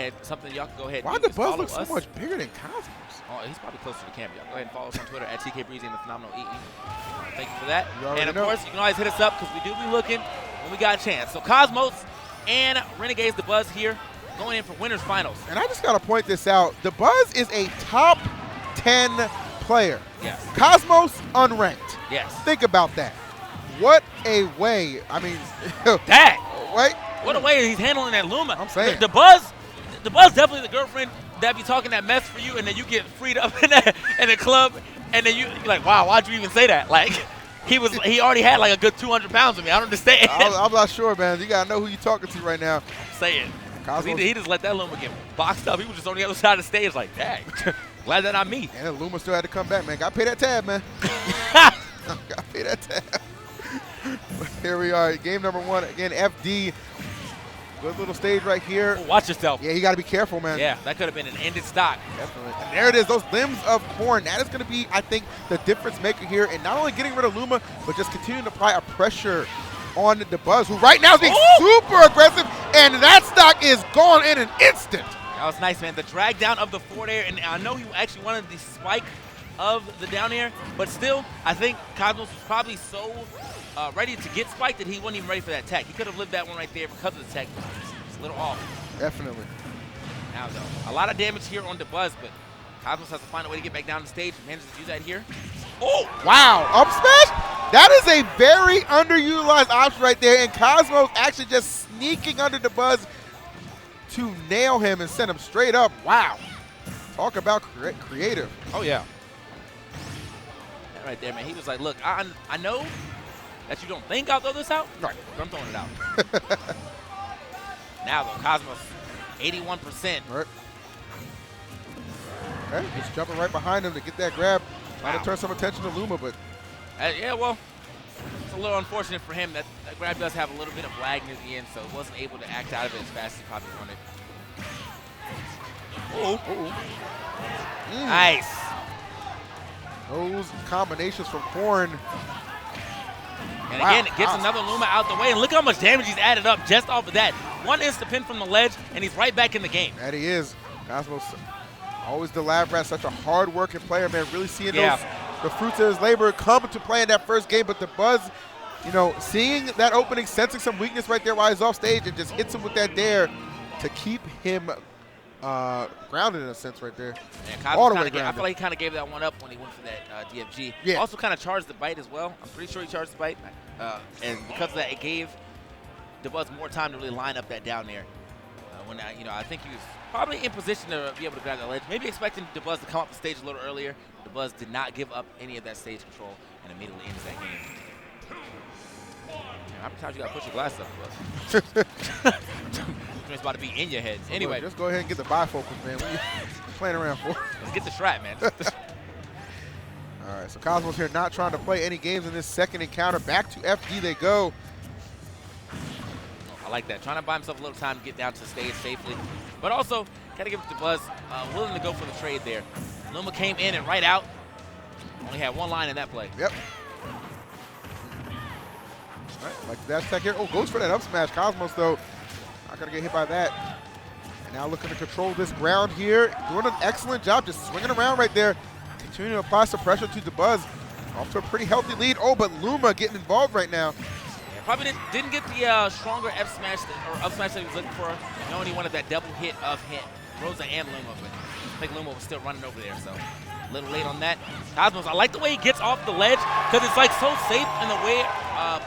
ahead, something y'all can go ahead and Why do the is Buzz follow look so us. much bigger than Cosmos? Oh, he's probably closer to camp, y'all. Go ahead and follow us on Twitter at TKBreezy and the Phenomenal EE. Thank you for that. And of course, you can always hit us up because we do be looking when we got a chance. So Cosmos and Renegades the Buzz here going in for winners finals. And I just got to point this out. The Buzz is a top 10 player. Yes. Cosmos unranked. Yes. Think about that. What a way. I mean, wait. What a way he's handling that Luma. I'm saying. The Buzz definitely the girlfriend that be talking that mess for you, and then you get freed up in the club, and then you're like, wow, why'd you even say that? Like, he already had like a good 200 pounds of me. I don't understand. I'm not sure, man. You got to know who you're talking to right now. Say it. He just let that Luma get boxed up. He was just on the other side of the stage like, dang, glad that not me. And then Luma still had to come back, man. Got to pay that tab, man. Got to pay that tab. Here we are, game number 1. Again, FD. Good little stage right here. Oh, watch yourself. Yeah, you got to be careful, man. Yeah, that could have been an ended stock. Definitely. And there it is, those limbs of Corrin. That is going to be, I think, the difference maker here. And not only getting rid of Luma, but just continuing to apply a pressure on the Buzz, who right now is being super aggressive. And that stock is gone in an instant. That was nice, man. The drag down of the forward air. And I know he actually wanted the spike of the down air. But still, I think Cosmos was probably so ready to get spiked that he wasn't even ready for that tech. He could have lived that one right there because of the tech. It's a little off. Definitely. Now, though, a lot of damage here on the Buzz, but Cosmos has to find a way to get back down the stage. Manages to do that here. Oh! Wow. Up smash? That is a very underutilized option right there. And Cosmos actually just sneaking under the Buzz to nail him and send him straight up. Wow. Talk about creative. Oh, yeah. That right there, man. He was like, look, I know that you don't think I'll throw this out, right, but I'm throwing it out. Now, though, Cosmos, 81%. Right. Okay, just jumping right behind him to get that grab. Trying to turn some attention to Luma, but... yeah, well, it's a little unfortunate for him that grab does have a little bit of lag near the end, so wasn't able to act out of it as fast as he probably wanted. Oh. Nice. Those combinations from Corrin. And again, it gets another Luma out the way. And look how much damage he's added up just off of that. One insta pin from the ledge, and he's right back in the game. That he is. Cosmos, always the lab rat, such a hard-working player, man. Really seeing the fruits of his labor come to play in that first game. But the Buzz, you know, seeing that opening, sensing some weakness right there while he's off stage, and just hits him with that dare to keep him grounded in a sense right there. Yeah, all the way grounded. I feel like he kind of gave that one up when he went for that DFG. Yeah. Also kind of charged the bite as well. I'm pretty sure he charged the bite. And because of that, it gave the Buzz more time to really line up that down there. I think he was probably in position to be able to grab that ledge. Maybe expecting the Buzz to come up the stage a little earlier. The Buzz did not give up any of that stage control and immediately ends that game. How many times you got to push your glass up, Buzz? It's about to be in your head. Anyway. Just go ahead and get the bifocals, man. What are you playing around for? Let's get the strap, man. All right, so Cosmos here not trying to play any games in this second encounter. Back to FD they go. I like that. Trying to buy himself a little time to get down to the stage safely. But also, got to give it to Buzz. Willing to go for the trade there. Luma came in and right out. Only had one line in that play. Yep. All right, like the dash attack here. Oh, goes for that up smash. Cosmos, though, not going to get hit by that. And now looking to control this ground here. Doing an excellent job just swinging around right there. Continuing to apply some pressure to the Buzz. Off to a pretty healthy lead. Oh, but Luma getting involved right now. Yeah, probably didn't get the stronger F smash or up smash that he was looking for. Knowing he wanted that double hit of Rosa and Luma, but I think Luma was still running over there, so a little late on that. Cosmos, I like the way he gets off the ledge because it's like so safe in the way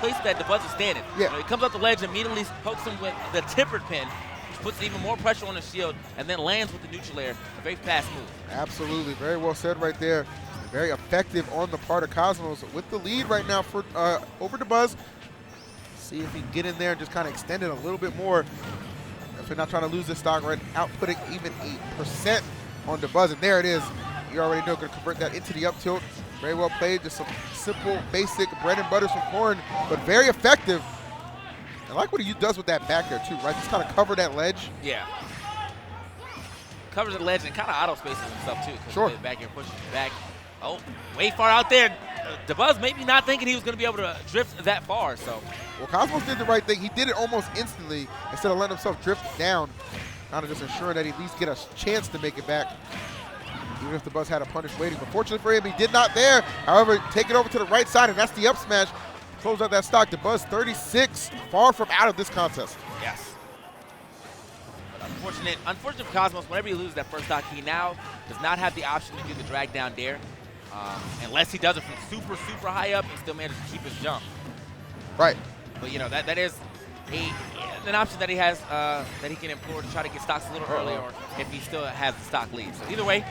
place that the Buzz is standing. Yeah. He comes off the ledge, immediately pokes him with the tippered pin, which puts even more pressure on the shield, and then lands with the neutral air. A very fast move. Absolutely, very well said right there. Very effective on the part of Cosmos with the lead right now for over the Buzz. See if he can get in there and just kind of extend it a little bit more. If we're not trying to lose this stock, right? Outputting even 8% on the Buzz, and there it is. You already know, going to convert that into the up tilt. Very well played. Just some simple, basic bread and butters from Corrin, but very effective. I like what he does with that back there too, right? Just kind of cover that ledge. Yeah. Covers the ledge and kind of auto spaces himself too. Sure. Back here, pushes back. Oh, way far out there. The Buzz maybe not thinking he was going to be able to drift that far. So. Well, Cosmos did the right thing. He did it almost instantly instead of letting himself drift down. kind of just ensuring that he at least get a chance to make it back, even if the Buzz had a punish waiting. But fortunately for him, he did not there. However, take it over to the right side, and that's the up smash. Close out that stock. The Buzz 36, far from out of this contest. Yes. But unfortunate for Cosmos, whenever he loses that first stock, he now does not have the option to do the drag down dare, unless he does it from super, super high up and still manages to keep his jump. Right. But, you know, that is an option that he has that he can employ to try to get stocks a little early, or if he still has the stock lead. So either way,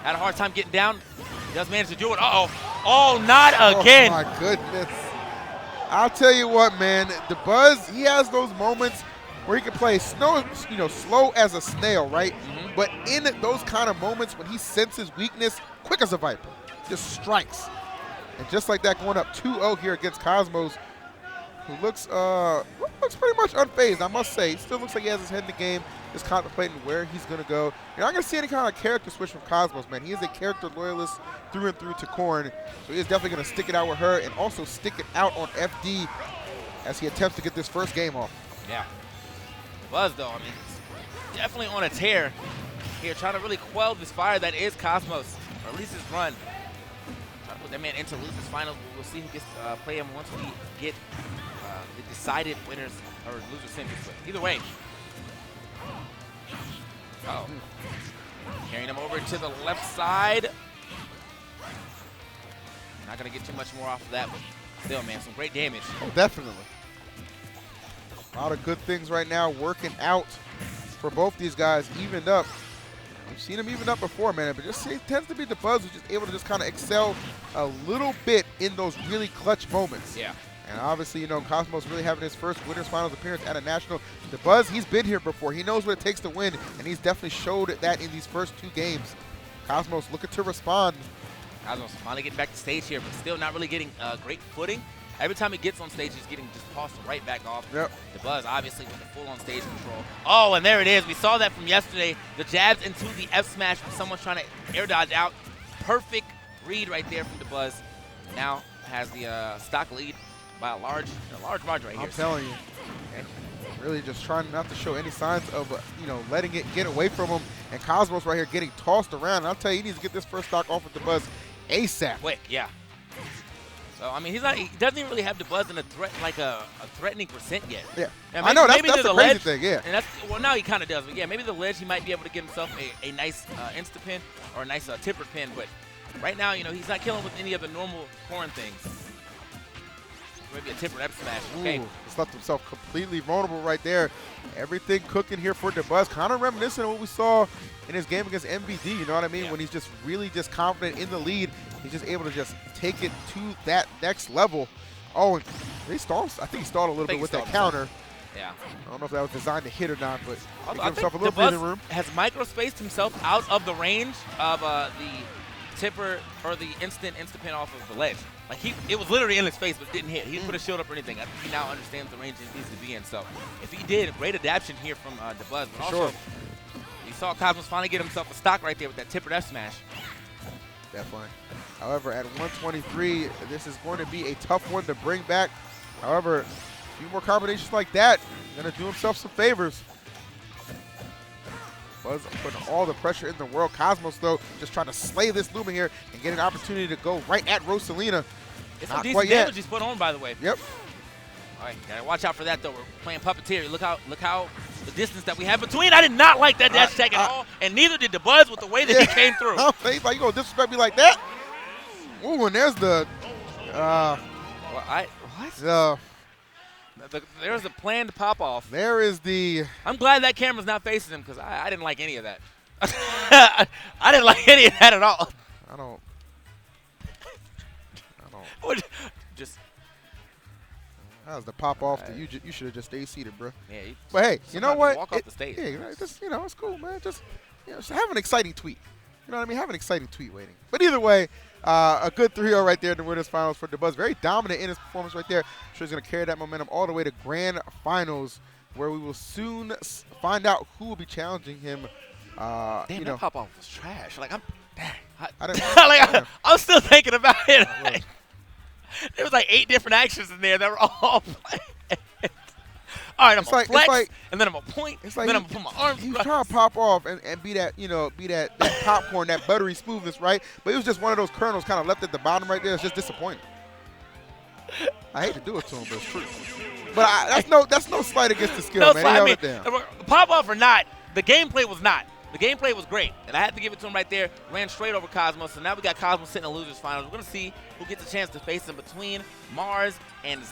had a hard time getting down. He does manage to do it. Uh-oh. Oh, not again. Oh, my goodness. I'll tell you what, man. The Buzz, he has those moments where he can play slow as a snail, right? Mm-hmm. But in those kind of moments when he senses weakness, quick as a viper, just strikes. And just like that, going up 2-0 here against Cosmos, who looks pretty much unfazed, I must say. He still looks like he has his head in the game, just contemplating where he's going to go. You're not going to see any kind of character switch from Cosmos, man. He is a character loyalist through and through to Corrin, so he is definitely going to stick it out with her and also stick it out on FD as he attempts to get this first game off. Yeah. The Buzz, though, I mean, definitely on a tear here, trying to really quell this fire that is Cosmos, or at least his run. Trying to put that man into losers finals. We'll see who gets to play him once we get the decided winners or loser semis. But either way. Uh-oh. Carrying him over to the left side. Not going to get too much more off of that, but still, man, some great damage. Oh, definitely. A lot of good things right now working out for both these guys, evened up. We've seen him even up before, man, but just it tends to be the Buzz who's just able to just kind of excel a little bit in those really clutch moments. Yeah. And obviously, you know, Cosmos really having his first Winners Finals appearance at a national. The Buzz, he's been here before. He knows what it takes to win, and he's definitely showed that in these first two games. Cosmos looking to respond. Cosmos finally getting back to stage here, but still not really getting great footing. Every time he gets on stage, he's getting just tossed right back off. Yep. The Buzz, obviously, with the full-on stage control. Oh, and there it is. We saw that from yesterday. The jabs into the F smash from someone trying to air dodge out. Perfect read right there from the Buzz. Now has the stock lead by a large margin right here. I'm telling you. Okay. Really just trying not to show any signs of, letting it get away from him. And Cosmos right here getting tossed around. And I'll tell you, he needs to get this first stock off with the Buzz ASAP. Quick, yeah. So, I mean, he doesn't even really have the Buzz in a threatening percent yet. Yeah. Maybe, I know, that's the crazy ledge, thing, yeah. And well, now he kind of does. But, yeah, maybe the ledge, he might be able to get himself a nice insta-pin or a nice tipper pin. But right now, he's not killing with any of the normal Corrin things. Maybe a tipper F smash. Okay. Ooh, he's left himself completely vulnerable right there. Everything cooking here for Dabuz, kind of reminiscent of what we saw in his game against MBD, you know what I mean? Yeah. When he's just really just confident in the lead, he's just able to just take it to that next level. Oh, and he stalls. I think he stalled a little bit with that counter. Yeah. I don't know if that was designed to hit or not, but I give himself a think little breathing room. Has micro-spaced himself out of the range of the tipper or the instant pin off of the ledge. Like it was literally in his face, but didn't hit. He didn't put a shield up or anything. I think he now understands the range he needs to be in. So if he did, great adaptation here from Dabuz. But also, you saw Cosmos finally get himself a stock right there with that tipper F smash. Definitely. However, at 123, this is going to be a tough one to bring back. However, a few more combinations like that, going to do himself some favors. Buzz putting all the pressure in the world. Cosmos, though, just trying to slay this Luma here and get an opportunity to go right at Rosalina. It's not some quite decent yet. damage he's put on, by the way. Yep. All right, gotta watch out for that, though. We're playing Puppeteer. Look how the distance that we have between. I did not like that dash attack at all, and neither did Dabuz with the way that he came through. He's like, you gonna disrespect me like that? Ooh, and there's the. There's a planned pop off. There is the. I'm glad that camera's not facing him because I didn't like any of that. I didn't like any of that at all. I don't. Just. That was the pop off that you should have just stayed seated, bro. Yeah. But hey, you know what? Walk off the stage. Yeah, just it's cool, man. Just have an exciting tweet. You know what I mean? Have an exciting tweet waiting. But either way, a good 3-0 right there in the Winners Finals for Dabuz. Very dominant in his performance right there. I'm sure he's going to carry that momentum all the way to Grand Finals, where we will soon find out who will be challenging him. Damn, that pop-off was trash. Like, I'm still thinking about it. There was like 8 different actions in there that were all played. all right, I'm It's gonna like- it's flex, like- and then I'm gonna point, It's and like then I'm gonna put my arms he was across. trying to pop off and be that, be that popcorn, that buttery smoothness, right? But it was just one of those kernels kind of left at the bottom right there. It's just disappointing. I hate to do it to him, but it's true. But that's no slight against the skill, No, man. so, He I held mean, it down. pop off or not, the gameplay was not. The gameplay was great, and I had to give it to him right there. Ran straight over Cosmos, so now we got Cosmos sitting in the losers finals. We're gonna see who gets a chance to face him between Mars and Zero.